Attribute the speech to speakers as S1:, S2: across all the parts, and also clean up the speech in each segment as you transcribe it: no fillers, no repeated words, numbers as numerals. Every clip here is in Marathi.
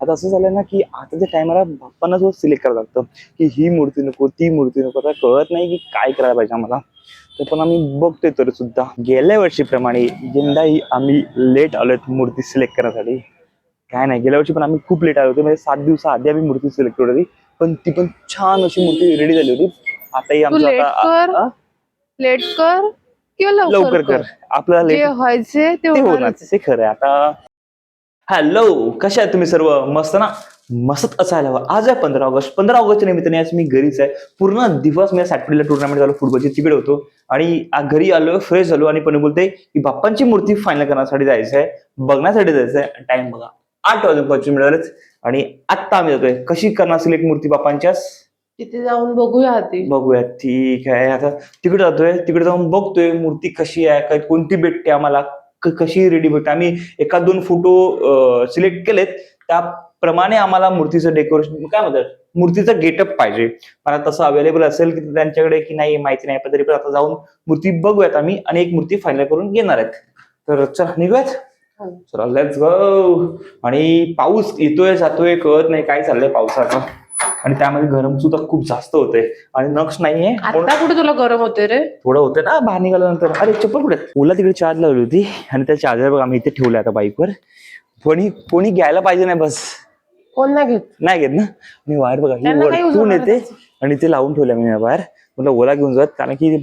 S1: आता असं झालं ना की आता त्या टायमाला बाप्पांना जो सिलेक्ट करावं लागतं की ही मूर्ती नको ती मूर्ती नको. आता कळत नाही की काय करायला पाहिजे आम्हाला. तर पण आम्ही बघतोय तरी सुद्धा गेल्या वर्षीप्रमाणे यंदाही आम्ही लेट आलोत मूर्ती सिलेक्ट करण्यासाठी. काय नाही, गेल्या वर्षी पण आम्ही खूप लेट आलो होतो. म्हणजे 7 दिवसाआधी आम्ही मूर्ती सिलेक्ट केली होती. पण ती पण छान अशी मूर्ती रेडी झाली होती. आताही
S2: तू
S1: आमचं आता
S2: लेट कर किंवा लवकर
S1: लवकर कर.
S2: कर,
S1: आपल्याला
S2: जे
S1: लेट
S2: व्हायचे ते
S1: ते होणार,
S2: होणारच.
S1: ते खरं आहे. आता हॅलो, कशा आहेत तुम्ही सर्व? मस्त ना? मस्त असायला हवं. आज आहे 15 ऑगस्ट. 15 ऑगस्टच्या निमित्ताने आज मी घरीच आहे. पूर्ण दिवस मी सॅटर्डेला टुर्नामेंट झालो फुटबॉलची, तिकडे होतो. आणि घरी आलो, फ्रेश झालो आणि पण बोलते की बाप्पांची मूर्ती फायनल करण्यासाठी जायचं आहे, बघण्यासाठी जायचं आहे. टाइम बघा, 8 वाजून 25 झालेत आणि आत्ता आम्ही जातोय. कशी करणार सिलेक्ट मूर्ती बाप्पांच्याच?
S2: तिथे जाऊन बघूया आधी.
S1: बघूया, ठीक आहे. आता तिकडे जातोय, तिकडे जाऊन बघतोय मूर्ती कशी आहे, काय कोणती भेटते आम्हाला, कशी रेडी भेटते. आम्ही एका 2 फोटो सिलेक्ट केलेत, त्याप्रमाणे आम्हाला मूर्तीचं डेकोरेशन काय म्हणतात, मूर्तीचं गेटअप पाहिजे. मला तसं अवेलेबल असेल की त्यांच्याकडे की नाही माहिती नाही, पण तरी पण आता जाऊन मूर्ती बघूयात आम्ही आणि एक मूर्ती फायनल करून घेणार आहेत. तर चला निघूयात. चला लेट्स गो. आणि पाऊस येतोय जातोय, कळत नाही काय चाललंय पावसाचं. आणि त्यामध्ये गरम सुद्धा खूप जास्त होते आणि नक्स नाहीये.
S2: आता कुठे तुला गरम होते रे?
S1: थोडं होतं ना बाहेर निघाल्यानंतर. अरे चप्पल कुठे? ओला तिकडे चार्ज लावली होती आणि त्या चार्जर बघ आम्ही इथे ठेवलं आता बाईकवर. कोणी घ्यायला पाहिजे नाही बस.
S2: कोण नाही घेत?
S1: नाही घेत ना. मी वायर बघा ही
S2: त्यांना काही use
S1: वरतून
S2: होणार
S1: येते
S2: नाही.
S1: आणि ते लावून ठेवलं मी बाहेर. म्हटलं ओला घेऊन जात, कारण की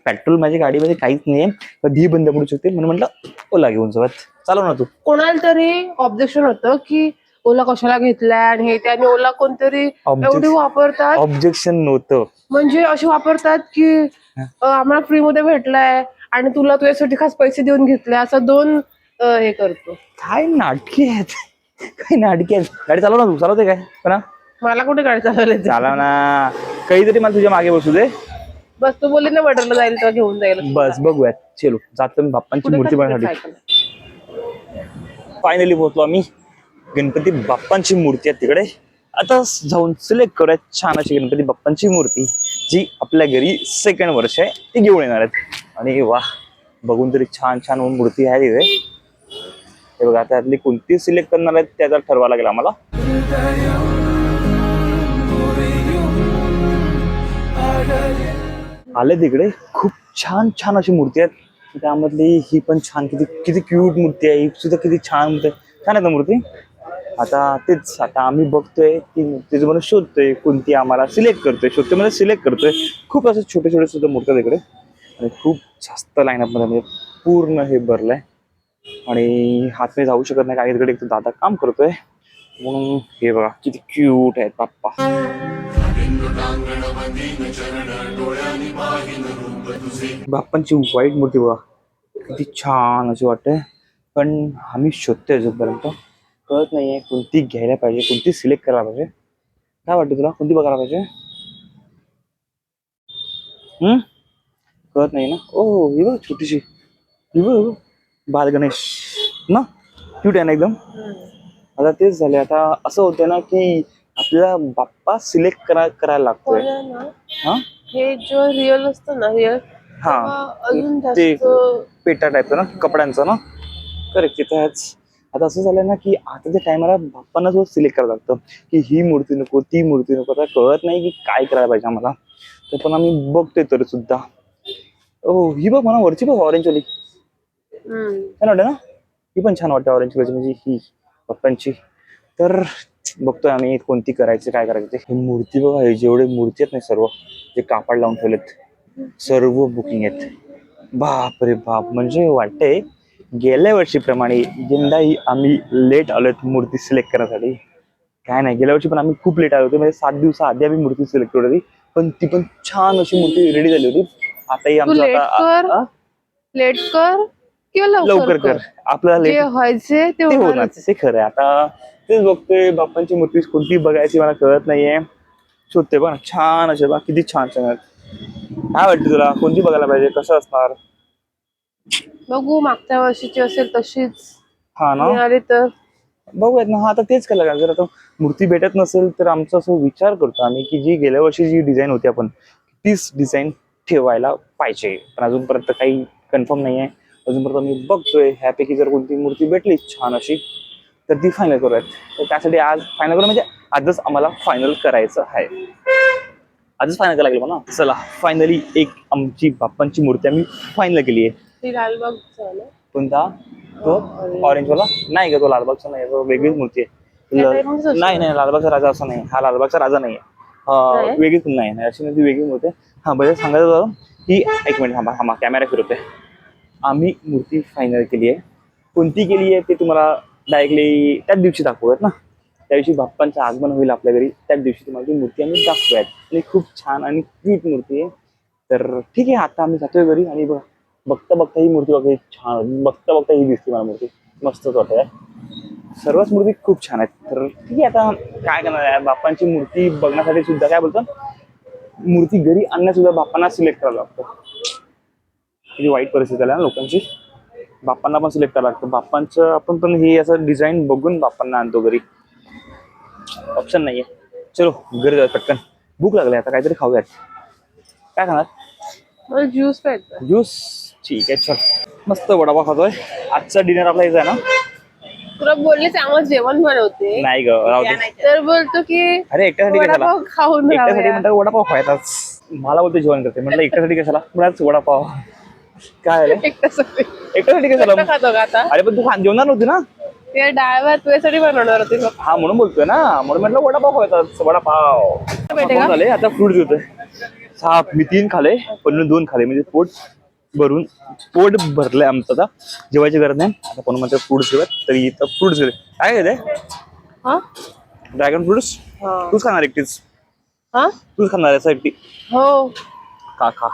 S1: पेट्रोल माझ्या गाडीमध्ये काहीच नाहीये, कधीही बंद पडू शकते. म्हणून म्हटलं ओला घेऊन जात. चालव ना तू.
S2: कोणाला तरी ऑब्जेक्शन होतं की ओला कशाला घेतलाय आणि हे त्याने ओला कोणतरी एवढी वापरतात.
S1: ऑब्जेक्शन नव्हतं.
S2: म्हणजे अशी वापरतात की आम्हाला फ्री मध्ये भेटलाय आणि तुला तुझ्यासाठी खास पैसे देऊन घेतले, असं 2 हे करतो.
S1: काय नाटकी आहेत, काय नाटकी आहेत. गाडी चालव ना तू. चालवते काय पण?
S2: मला कुठे गाडी चालवली?
S1: चालव ना. काहीतरी मला तुझ्या मागे बसू दे.
S2: बस तू बोलली ना वडरला जाईल तर घेऊन जाईल.
S1: बस बघूयात. चलो जातो मी बाप्पांची मूर्ती बघण्यासाठी. फायनली पोहोचलो आम्ही. गणपती बाप्पांची मूर्ती आहे तिकडे. आता जाऊन सिलेक्ट करूयात छान अशी गणपती बाप्पांची मूर्ती, जी आपल्या घरी सेकंड वर्ष आहे ती घेऊन येणार आहेत. आणि वा, बघून तरी छान छान मूर्ती आहे तिथे. हे बघा, त्यातली कोणती सिलेक्ट करणार आहेत त्याचा ठरवा लागेल आम्हाला. आले तिकडे खूप छान छान अशी मूर्ती आहेत. त्यामधली ही पण छान, किती क्यूट मूर्ती आहे. ही सुद्धा किती छान मूर्ती आहे. छान आहे ना मूर्ती. आता आम्ही बघतोय की मूर्तीचं मला शोधतोय कोणती आम्हाला सिलेक्ट करतोय. शोधतोय मला सिलेक्ट करतोय. खूप असे छोटे छोटे सुद्धा मूर्त्या तिकडे आणि खूप जास्त लाईनअप मध्ये पूर्ण हे भरलंय. आणि हातने जाऊ शकत नाही काही तिकडे. एक दादा काम करतोय म्हणून. हे बघा किती क्यूट आहेत बाप्पा. बाप्पांची व्हाईट मूर्ती बघा किती छान अशी वाटते. पण आम्ही शोधतोय जोपर्यंत कळत नाहीये कोणती घ्यायला पाहिजे, कोणती सिलेक्ट करायला पाहिजे. काय वाटतं तुला, कोणती बघायला पाहिजे? कळत नाही ना. ओ ही बघ छोटीशी, ही बघ बाल गणेश ना, क्यूट आहे ना एकदम. आता तेच झाले. आता असं होतं ना की आपल्याला बाप्पा सिलेक्ट करायला लागतोय. हा,
S2: हे जो रिअल असतं ना, रिअल
S1: हा
S2: अजून
S1: ते
S2: जास्त
S1: पेटा टाईपचं ना कपड्यांचं ना. करेक्ट. तिथेच आता असं झालं ना की आता त्या टायमाला बाप्पांना जो सिलेक्ट करावं लागतं की ही मूर्ती नको ती मूर्ती नको. आता कळत नाही की काय करायला पाहिजे आम्हाला. तर पण आम्ही बघतोय तरी सुद्धा. ओ ही बघ मला वरची बघ ऑरेंज वाली छान वाटते ना. ही पण छान वाटते ऑरेंज कलरची, म्हणजे ही बाप्पांची. तर बघतोय आम्ही कोणती करायची, काय करायचं ते. मूर्ती बघा, हे जेवढे मूर्ती आहेत ना सर्व जे कापड लावून ठेवलेत सर्व बुकिंग आहेत. बाप रे बाप. म्हणजे वाटतंय गेल्या वर्षीप्रमाणे यंदाही आम्ही लेट आलोत मूर्ती सिलेक्ट करण्यासाठी. काय नाही, गेल्या वर्षी पण आम्ही खूप लेट आलो होतो. म्हणजे 7 दिवसाआधी आम्ही मूर्ती सिलेक्ट केली होती. पण ती पण छान अशी मूर्ती रेडी झाली होती. आताही
S2: तू
S1: आमचं
S2: लेट कर किंवा
S1: लवकर कर. आपल्याला
S2: जे व्हायचे ते
S1: होणार,
S2: होणारच.
S1: ते खरं आहे. आता तेच बघतोय बाप्पांची मूर्ती कोणती बघायची मला कळत नाहीये. शोधते बघ छान असे बघ किती छान छान आहेत. काय वाटतं तुला, कोणती बघायला पाहिजे, कसं असणार?
S2: बघू, मागच्या वर्षीची असेल तशीच
S1: हा ना,
S2: मिळाली तर
S1: बघूयात ना. आता तेच केलं का, जर आता मूर्ती भेटत नसेल तर आमचा असं विचार करतो आम्ही की जी गेल्या वर्षी जी डिझाईन होती आपण तीच डिझाईन ठेवायला पाहिजे. पण अजूनपर्यंत काही कन्फर्म नाही आहे. अजूनपर्यंत आम्ही बघतोय ह्यापैकी जर कोणती मूर्ती भेटली छान अशी तर ती फायनल करूयात. तर त्यासाठी आज फायनल करू म्हणजे आजच आम्हाला फायनल करायचं आहे. आजच फायनल करायला लागेल मला. चला फायनली एक आमची बाप्पांची मूर्ती आम्ही फायनल केली आहे.
S2: ती लालबागचा आहे ना?
S1: कोणता? तो ऑरेंज वाला नाही का? तो लालबागचा नाही, तो वेगळीच मूर्ती आहे.
S2: त्या type मध्येच असतो.
S1: नाही नाही, लालबागचा राजा असं नाही. हा लालबागचा राजा नाही
S2: नाही?
S1: वेगळीच नाही नाही, अशी म्हणजे वेगळी मूर्ती आहे. हा बरं सांगायचं होतं की एक मिनिट थांबा थांबा, कॅमेरा फिरवते. आम्ही मूर्ती फायनल केली आहे. कोणती केली आहे ते तुम्हाला डायरेक्टली त्याच दिवशी दाखवूयात ना. त्या दिवशी बाप्पांचं आगमन होईल आपल्या घरी, त्याच दिवशी तुम्हाला ती मूर्ती आम्ही दाखवूयात. आणि खूप छान आणि क्यूट मूर्ती आहे. तर ठीक आहे, आता आम्ही जातोय घरी आणि बघता बघता ही मूर्ती बघा छान, बघता बघता ही दिसते मला मूर्ती, मस्तच वाटत. सर्वच मूर्ती खूप छान आहेत. तर ठीक आहे, आता काय करणार आहे, बाप्पांची मूर्ती बघण्यासाठी सुद्धा काय बोलतात, मूर्ती घरी आणण्यास सुद्धा बाप्पांना सिलेक्ट करावं लागतं. किती वाईट परिस्थिती आहे ना लोकांची. बाप्पांना पण सिलेक्ट करावं लागतं. बाप्पांचं आपण पण हे असं डिझाईन बघून बाप्पांना आणतो घरी, ऑप्शन नाहीये. चलो घरी जाऊ पटकन, भूक लागली आता, काहीतरी खाऊयात. काय खाणार?
S2: मला ज्यूस प्यायचा.
S1: ज्यूस? ठीक आहे चल. मस्त वडापाव खातोय. आजचा डिनर आपला इथं आहे ना.
S2: तुला बोलले चांगलं जेवण बनवते,
S1: नाही ग, राहू दे.
S2: तर बोलतो की
S1: अरे एकट्यासाठी कशाला?
S2: वडापाव खाऊन
S1: एकट्यासाठी
S2: राहूया.
S1: म्हणतात वडापाव खायचाच. मला बोलतो जेवण करते, म्हटलं एकट्यासाठी कशाला, बराच वडापाव. काय रे
S2: एकट्यासाठी
S1: एकट्यासाठी कशाला?
S2: खातो का आता?
S1: अरे पण तू जेवणार नव्हती ना.
S2: ते डाळ भात तुझ्यासाठी बनवणार होती फक्त.
S1: हा म्हणून बोलतोय ना, म्हणून म्हटलं वडापाव खायचाच. वडापाव
S2: भेटे का?
S1: झाले, आता फ्रूट देतोय. मी 3 खाले, पण 2 खाले, म्हणजे पोट भरलंय आमचं. आता जेवायची गरज नाही. आता कोण म्हणतं फ्रुट्स घेऊयात, तरी इथं फ्रुट्स घेते. काय घेते?
S2: हा?
S1: Dragon fruits.
S2: हा.
S1: तूच खाणार एकटीच?
S2: हा?
S1: तूच खाणार आहे एकटी?
S2: हो.
S1: खा.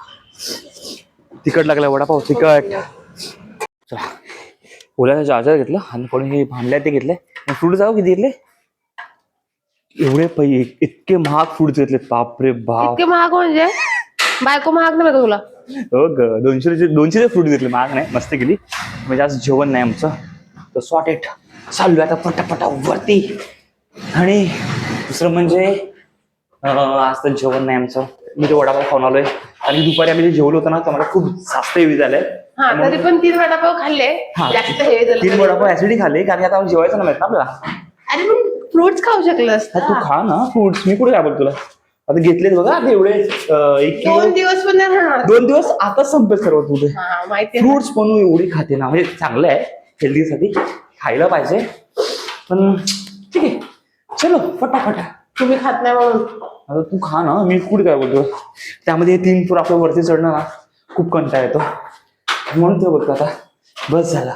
S1: तिखट लागला वडापाव, तिखट. चला ओल्याचं चार्जर घेतलं आणि कोणी हे भांडल्या ते घेतले. फ्रूट जाऊ किती घेतले? एवढे इतके महाग फ्रुट्स घेतले, बापरे बाप.
S2: इतके महाग म्हणजे बायको महाग नाही का तुला?
S1: हो ग, 200चे फ्रूट घेतले, महाग नाही. मस्त केली म्हणजे आज जेवण नाही आमचं, तर सॉर्टेड चालू आहे आता पटापटा वरती. आणि दुसरं म्हणजे आज तर जेवण नाही आमचं. मी ते वडापाव खाऊन आलोय आणि दुपारी आम्ही जे जेवलो होतं ना, तर मला खूप जास्त हेवी झालंय.
S2: हा, तरी पण 3 वडापाव खाल्ले.
S1: हा.
S2: जास्त हेवी झालं.
S1: 3 वडापाव ऍसिडिटी खाल्ले, कारण आता जेवायचं नाही माहित ना आपल्याला.
S2: अरे पण फ्रुट्स खाऊ शकलंस
S1: तू
S2: ना.
S1: खा ना फ्रुट्स, मी कुठे काय बोलतो तुला. आता घेतलेत बघा आता एवढे 1 किलो.
S2: 2 दिवस पण नाही राहणार.
S1: 2 दिवस आता संपेल सर्व तुझे
S2: हा माहिती.
S1: फ्रुट्स. पण एवढी खाते ना, म्हणजे चांगलं आहे हेल्दीसाठी, खायला पाहिजे. पण ठीक आहे, चलो फटाफटा.
S2: तुम्ही खात नाही म्हणून.
S1: आता तू खा ना, मी कुठे काय बोलतो. त्यामध्ये 3 फ्रूट आपल्या वरती चढणं ना खूप कंटाळा येतो, म्हणून तो बघतो आता बस झाला.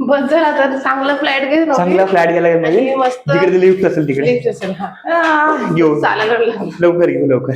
S2: बस झाला तर चांगला फ्लॅट घे ना.
S1: चांगला फ्लॅट गेला म्हणजे
S2: मस्त
S1: जिकडे लिफ्ट असेल तिकडे
S2: लिफ्ट असेल. हा
S1: घेऊ.
S2: चालेल.
S1: लवकर घेऊ लवकर.